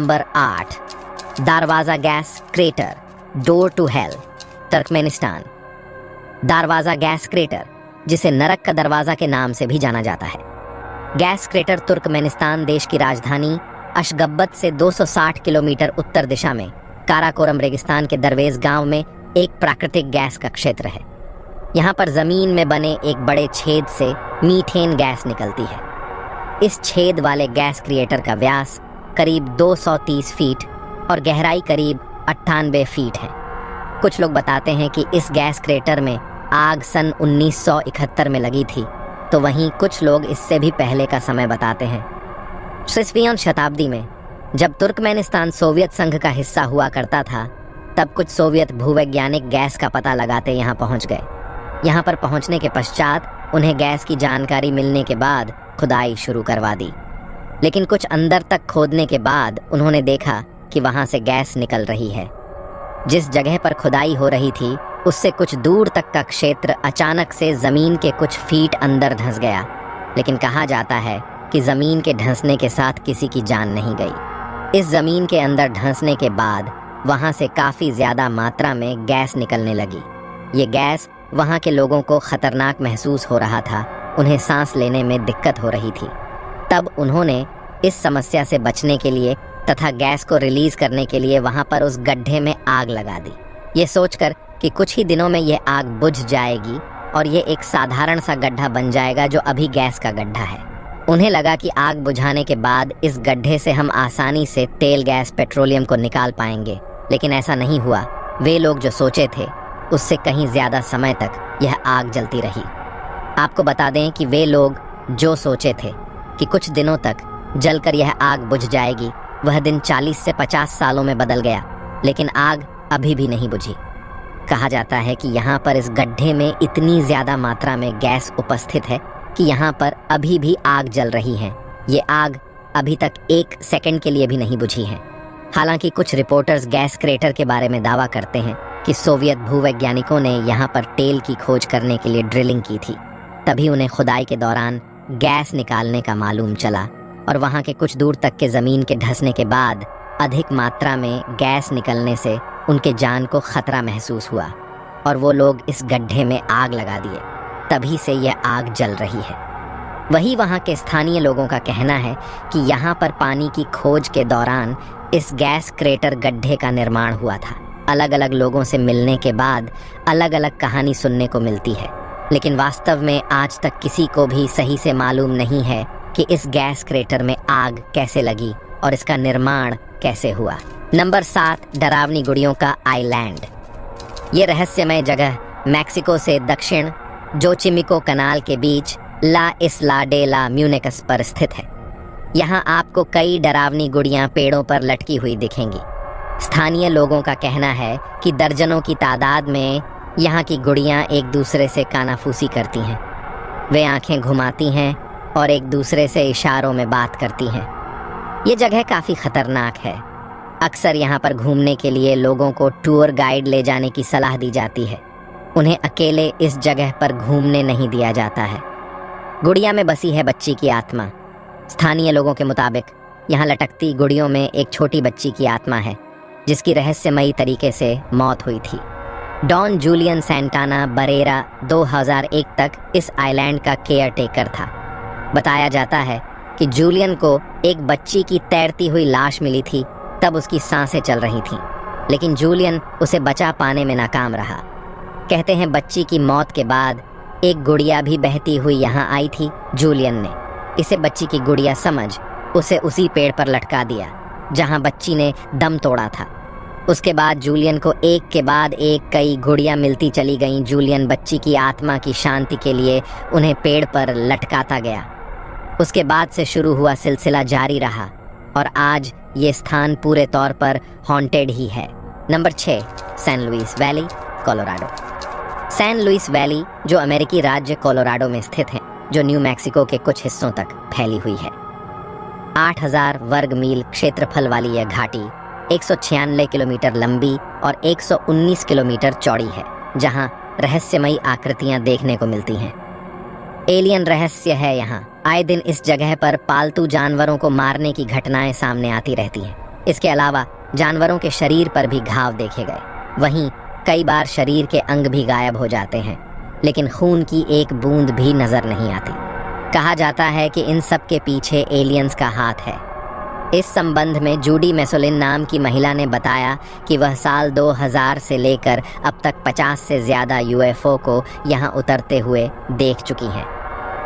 Number 8, Darvaza gas crater, door to hell, Turkmenistan. Darvaza gas crater, जिसे नरक का दरवाज़ा के नाम से भी जाना जाता है, गैस क्रेटर तुर्कमेनिस्तान देश की राजधानी अशगब्बत से 260 किलोमीटर उत्तर दिशा में काराकोरम रेगिस्तान के दरवेज गांव में एक प्राकृतिक गैस का क्षेत्र है। यहाँ पर जमीन में बने एक बड़े छेद से मीथेन गैस निकलती है। इस छेद वाले गैस क्रिएटर का व्यास करीब 230 फीट और गहराई करीब 98 फीट है। कुछ लोग बताते हैं कि इस गैस क्रेटर में आग सन 1971 में लगी थी, तो वहीं कुछ लोग इससे भी पहले का समय बताते हैं। 20वीं शताब्दी में जब तुर्कमेनिस्तान सोवियत संघ का हिस्सा हुआ करता था, तब कुछ सोवियत भूवैज्ञानिक गैस का पता लगाते यहाँ पहुँच गए। यहाँ पर पहुँचने के पश्चात उन्हें गैस की जानकारी मिलने के बाद खुदाई शुरू करवा दी, लेकिन कुछ अंदर तक खोदने के बाद उन्होंने देखा कि वहाँ से गैस निकल रही है। जिस जगह पर खुदाई हो रही थी उससे कुछ दूर तक का क्षेत्र अचानक से जमीन के कुछ फीट अंदर धंस गया, लेकिन कहा जाता है कि जमीन के धंसने के साथ किसी की जान नहीं गई। इस जमीन के अंदर धंसने के बाद वहाँ से काफ़ी ज़्यादा मात्रा में गैस निकलने लगी। ये गैस वहाँ के लोगों को खतरनाक महसूस हो रहा था, उन्हें सांस लेने में दिक्कत हो रही थी। तब उन्होंने इस समस्या से बचने के लिए तथा गैस को रिलीज करने के लिए वहाँ पर उस गड्ढे में आग लगा दी, ये सोचकर कि कुछ ही दिनों में ये आग बुझ जाएगी और ये एक साधारण सा गड्ढा बन जाएगा जो अभी गैस का गड्ढा है। उन्हें लगा कि आग बुझाने के बाद इस गड्ढे से हम आसानी से तेल, गैस, पेट्रोलियम को निकाल पाएंगे, लेकिन ऐसा नहीं हुआ। वे लोग जो सोचे थे उससे कहीं ज़्यादा समय तक यह आग जलती रही। आपको बता दें कि वे लोग जो सोचे थे कि कुछ दिनों तक जलकर यह आग बुझ जाएगी, वह दिन 40 से 50 सालों में बदल गया, लेकिन आग अभी भी नहीं बुझी। कहा जाता है कि यहाँ पर इस गड्ढे में इतनी ज़्यादा मात्रा में गैस उपस्थित है कि यहाँ पर अभी भी आग जल रही है। ये आग अभी तक 1 सेकंड के लिए भी नहीं बुझी है। हालांकि कुछ रिपोर्टर्स गैस क्रेटर के बारे में दावा करते हैं कि सोवियत भूवैज्ञानिकों ने यहाँ पर तेल की खोज करने के लिए ड्रिलिंग की थी, तभी उन्हें खुदाई के दौरान गैस निकालने का मालूम चला और वहाँ के कुछ दूर तक के ज़मीन के धंसने के बाद अधिक मात्रा में गैस निकलने से उनके जान को खतरा महसूस हुआ और वो लोग इस गड्ढे में आग लगा दिए। तभी से यह आग जल रही है। वही वहाँ के स्थानीय लोगों का कहना है कि यहाँ पर पानी की खोज के दौरान इस गैस क्रेटर गड्ढे का निर्माण हुआ था। अलग अलग लोगों से मिलने के बाद अलग अलग कहानी सुनने को मिलती है, लेकिन वास्तव में आज तक किसी को भी सही से मालूम नहीं है कि इस गैस क्रेटर में आग कैसे लगी और इसका निर्माण कैसे हुआ। नंबर 7, डरावनी गुड़ियों का आइलैंड। ये रहस्यमय जगह मैक्सिको से दक्षिण जोचिमिको कनाल के बीच ला इस्ला डे ला म्यूनिकस पर स्थित है। यहाँ आपको कई डरावनी गुड़ियाँ पेड़ों पर लटकी हुई दिखेंगी। स्थानीय लोगों का कहना है कि दर्जनों की तादाद में यहाँ की गुड़ियाँ एक दूसरे से कानाफूसी करती हैं। वे आंखें घुमाती हैं और एक दूसरे से इशारों में बात करती हैं। ये जगह काफ़ी ख़तरनाक है। अक्सर यहाँ पर घूमने के लिए लोगों को टूर गाइड ले जाने की सलाह दी जाती है। उन्हें अकेले इस जगह पर घूमने नहीं दिया जाता है। गुड़िया में बसी है बच्ची की आत्मा। स्थानीय लोगों के मुताबिक यहाँ लटकती गुड़ियों में एक छोटी बच्ची की आत्मा है जिसकी रहस्यमयी तरीके से मौत हुई थी। डॉन जूलियन सैंटाना बरेरा 2001 तक इस आइलैंड का केयर टेकर था। बताया जाता है कि जूलियन को एक बच्ची की तैरती हुई लाश मिली थी, तब उसकी सांसें चल रही थीं, लेकिन जूलियन उसे बचा पाने में नाकाम रहा। कहते हैं बच्ची की मौत के बाद एक गुड़िया भी बहती हुई यहाँ आई थी। जूलियन ने इसे बच्ची की गुड़िया समझ उसे उसी पेड़ पर लटका दिया जहाँ बच्ची ने दम तोड़ा था। उसके बाद जूलियन को एक के बाद एक कई गुड़िया मिलती चली गईं। जूलियन बच्ची की आत्मा की शांति के लिए उन्हें पेड़ पर लटकाता गया। उसके बाद से शुरू हुआ सिलसिला जारी रहा और आज ये स्थान पूरे तौर पर हॉन्टेड ही है। Number 6, San Luis Valley, Colorado. San Luis Valley जो अमेरिकी राज्य कोलोराडो में स्थित है, जो न्यू मैक्सिको के कुछ हिस्सों तक फैली हुई है। 8000 वर्ग मील क्षेत्रफल वाली यह घाटी 196 किलोमीटर लंबी और 119 किलोमीटर चौड़ी है, जहां रहस्यमयी आकृतियां देखने को मिलती हैं। एलियन रहस्य है यहाँ। आए दिन इस जगह पर पालतू जानवरों को मारने की घटनाएं सामने आती रहती हैं। इसके अलावा जानवरों के शरीर पर भी घाव देखे गए। वहीं कई बार शरीर के अंग भी गायब हो जाते हैं, लेकिन खून की एक बूंद भी नजर नहीं आती। कहा जाता है कि इन सब के पीछे एलियंस का हाथ है। इस संबंध में जूडी मेसोलिन नाम की महिला ने बताया कि वह साल 2000 से लेकर अब तक 50 से ज़्यादा यूएफओ को यहाँ उतरते हुए देख चुकी हैं।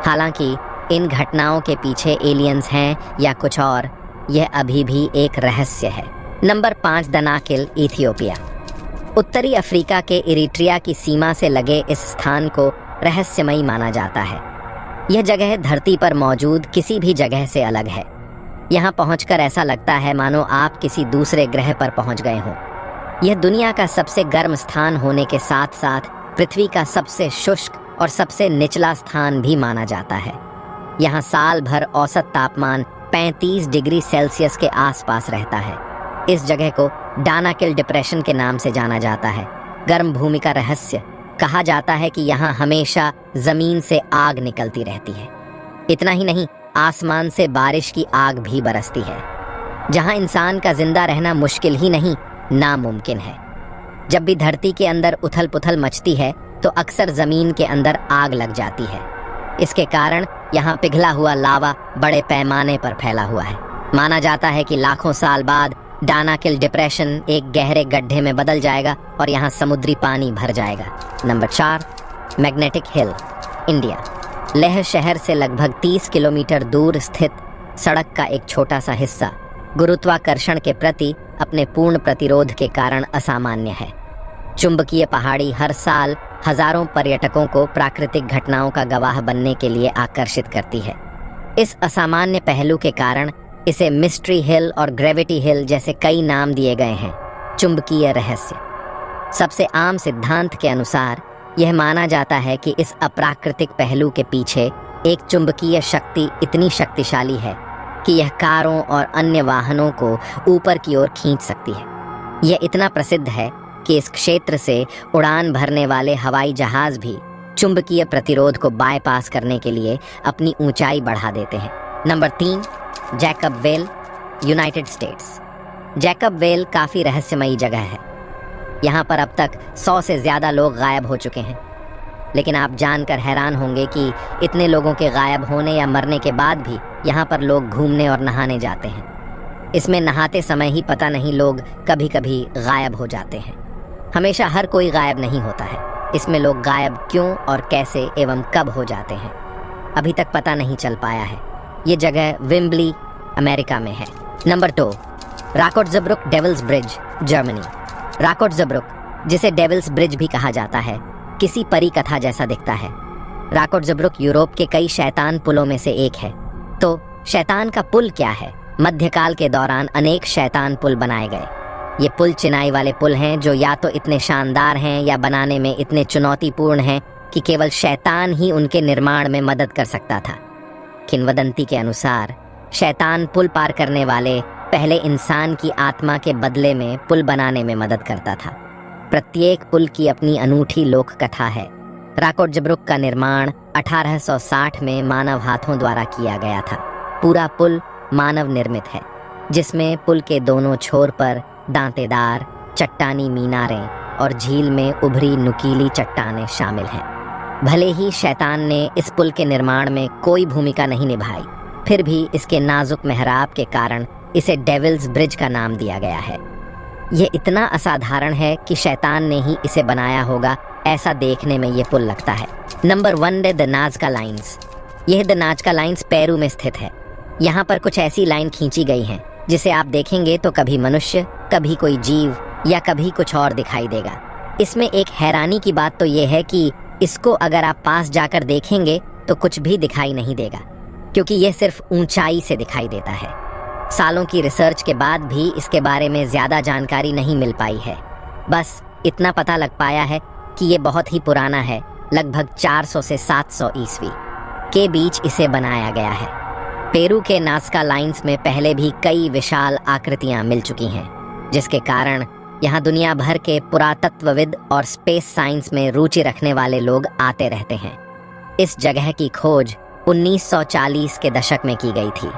हालांकि इन घटनाओं के पीछे एलियंस हैं या कुछ और, यह अभी भी एक रहस्य है। Number 5, Danakil, Ethiopia. उत्तरी अफ्रीका के इरिट्रिया की सीमा से लगे इस स्थान को रहस्यमयी माना जाता है। यह जगह धरती पर मौजूद किसी भी जगह से अलग है। यहाँ पहुंचकर ऐसा लगता है मानो आप किसी दूसरे ग्रह पर पहुंच गए हों। यह दुनिया का सबसे गर्म स्थान होने के साथ साथ पृथ्वी का सबसे शुष्क और सबसे निचला स्थान भी माना जाता है। यहाँ साल भर औसत तापमान 35 डिग्री सेल्सियस के आसपास रहता है। इस जगह को डानाकिल डिप्रेशन के नाम से जाना जाता है। गर्म भूमि का रहस्य, कहा जाता है कि यहाँ हमेशा जमीन से आग निकलती रहती है। इतना ही नहीं, आसमान से बारिश की आग भी बरसती है। जहाँ इंसान का जिंदा रहना मुश्किल ही नहीं, नामुमकिन है। जब भी धरती के अंदर उथल पुथल मचती है तो अक्सर जमीन के अंदर आग लग जाती है। इसके कारण यहाँ पिघला हुआ लावा बड़े पैमाने पर फैला हुआ है। माना जाता है कि लाखों साल बाद डानाकिल डिप्रेशन एक गहरे गड्ढे में बदल जाएगा और यहाँ समुद्री पानी भर जाएगा। Number 4, magnetic hill, India. Leh शहर से लगभग 30 किलोमीटर दूर स्थित सड़क का एक छोटा सा हिस्सा गुरुत्वाकर्षण के प्रति अपने पूर्ण प्रतिरोध के कारण असामान्य है। चुंबकीय पहाड़ी हर साल हजारों पर्यटकों को प्राकृतिक घटनाओं का गवाह बनने के लिए आकर्षित करती है। इस असामान्य पहलू के कारण इसे मिस्ट्री हिल और ग्रेविटी हिल जैसे कई नाम दिए गए हैं। चुंबकीय रहस्य, सबसे आम सिद्धांत के अनुसार यह माना जाता है कि इस अप्राकृतिक पहलू के पीछे एक चुंबकीय शक्ति इतनी शक्तिशाली है कि यह कारों और अन्य वाहनों को ऊपर की ओर खींच सकती है। यह इतना प्रसिद्ध है कि इस क्षेत्र से उड़ान भरने वाले हवाई जहाज भी चुंबकीय प्रतिरोध को बायपास करने के लिए अपनी ऊंचाई बढ़ा देते हैं। Number 3, Jacob well, United states. Jacob well काफ़ी रहस्यमयी जगह है। यहाँ पर अब तक 100 से ज़्यादा लोग गायब हो चुके हैं। लेकिन आप जानकर हैरान होंगे कि इतने लोगों के गायब होने या मरने के बाद भी यहाँ पर लोग घूमने और नहाने जाते हैं। इसमें नहाते समय ही पता नहीं लोग कभी कभी गायब हो जाते हैं। हमेशा हर कोई गायब नहीं होता है। इसमें लोग गायब क्यों और कैसे एवं कब हो जाते हैं, अभी तक पता नहीं चल पाया है। ये जगह विम्बली, अमेरिका में है। Number 2, Rakotzbrucke devil's bridge, Germany. Rakotzbrucke, जिसे डेविल्स ब्रिज भी कहा जाता है, किसी परी कथा जैसा दिखता है। राकोट्ज़ब्रुक यूरोप के कई शैतान पुलों में से एक है। तो शैतान का पुल क्या है? मध्यकाल के दौरान अनेक शैतान पुल बनाए गए। ये पुल चिनाई वाले पुल हैं जो या तो इतने शानदार हैं या बनाने में इतने चुनौतीपूर्ण हैं कि केवल शैतान ही उनके निर्माण में मदद कर सकता था। किंवदंती के अनुसार शैतान पुल पार करने वाले पहले इंसान की आत्मा के बदले में पुल बनाने में मदद करता था। प्रत्येक पुल की अपनी अनूठी लोक कथा है। राकोट्ज़ब्रुक का निर्माण 1860 में मानव हाथों द्वारा किया गया था। पूरा पुल मानव निर्मित है, जिसमें पुल के दोनों छोर पर दांतेदार चट्टानी मीनारें और झील में उभरी नुकीली चट्टानें शामिल हैं। भले ही शैतान ने इस पुल के निर्माण में कोई भूमिका नहीं निभाई, फिर भी इसके नाजुक मेहराब के कारण इसे डेविल्स ब्रिज का नाम दिया गया है। यह इतना असाधारण है कि शैतान ने ही इसे बनाया होगा, ऐसा देखने में ये पुल लगता है। Number 1, the Nazca lines. यह द नाज़का लाइन्स पेरू में स्थित है। यहाँ पर कुछ ऐसी लाइन खींची गई हैं जिसे आप देखेंगे तो कभी मनुष्य, कभी कोई जीव या कभी कुछ और दिखाई देगा। इसमें एक हैरानी की बात तो यह है कि इसको अगर आप पास जाकर देखेंगे तो कुछ भी दिखाई नहीं देगा, क्योंकि यह सिर्फ ऊंचाई से दिखाई देता है। सालों की रिसर्च के बाद भी इसके बारे में ज़्यादा जानकारी नहीं मिल पाई है। बस इतना पता लग पाया है कि ये बहुत ही पुराना है, लगभग 400 से 700 ईस्वी के बीच इसे बनाया गया है। पेरू के नाज़का लाइन्स में पहले भी कई विशाल आकृतियां मिल चुकी हैं, जिसके कारण यहाँ दुनिया भर के पुरातत्वविद और स्पेस साइंस में रुचि रखने वाले लोग आते रहते हैं। इस जगह की खोज 1940 के दशक में की गई थी।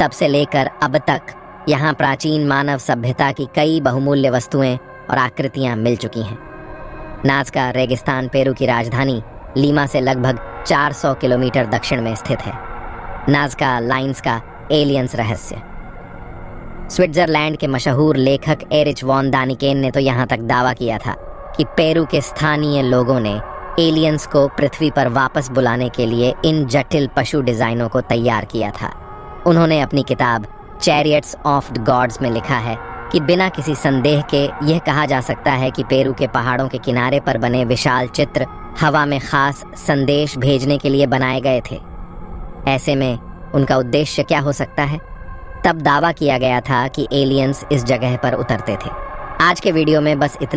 तब से लेकर अब तक यहाँ प्राचीन मानव सभ्यता की कई बहुमूल्य वस्तुएं और आकृतियां मिल चुकी हैं। नाज़का रेगिस्तान पेरू की राजधानी लीमा से लगभग 400 किलोमीटर दक्षिण में स्थित है। नाज़का लाइन्स का एलियंस रहस्य। स्विट्जरलैंड के मशहूर लेखक एरिच वॉन दानिकेन ने तो यहाँ तक दावा किया था कि पेरू के स्थानीय लोगों ने एलियंस को पृथ्वी पर वापस बुलाने के लिए इन जटिल पशु डिजाइनों को तैयार किया था। उन्होंने अपनी किताब चैरियट्स ऑफ द गॉड्स में लिखा है कि बिना किसी संदेह के यह कहा जा सकता है कि पेरू के पहाड़ों के किनारे पर बने विशाल चित्र हवा में खास संदेश भेजने के लिए बनाए गए थे। ऐसे में उनका उद्देश्य क्या हो सकता है? तब दावा किया गया था कि एलियंस इस जगह पर उतरते थे। आज के वीडियो में बस इतना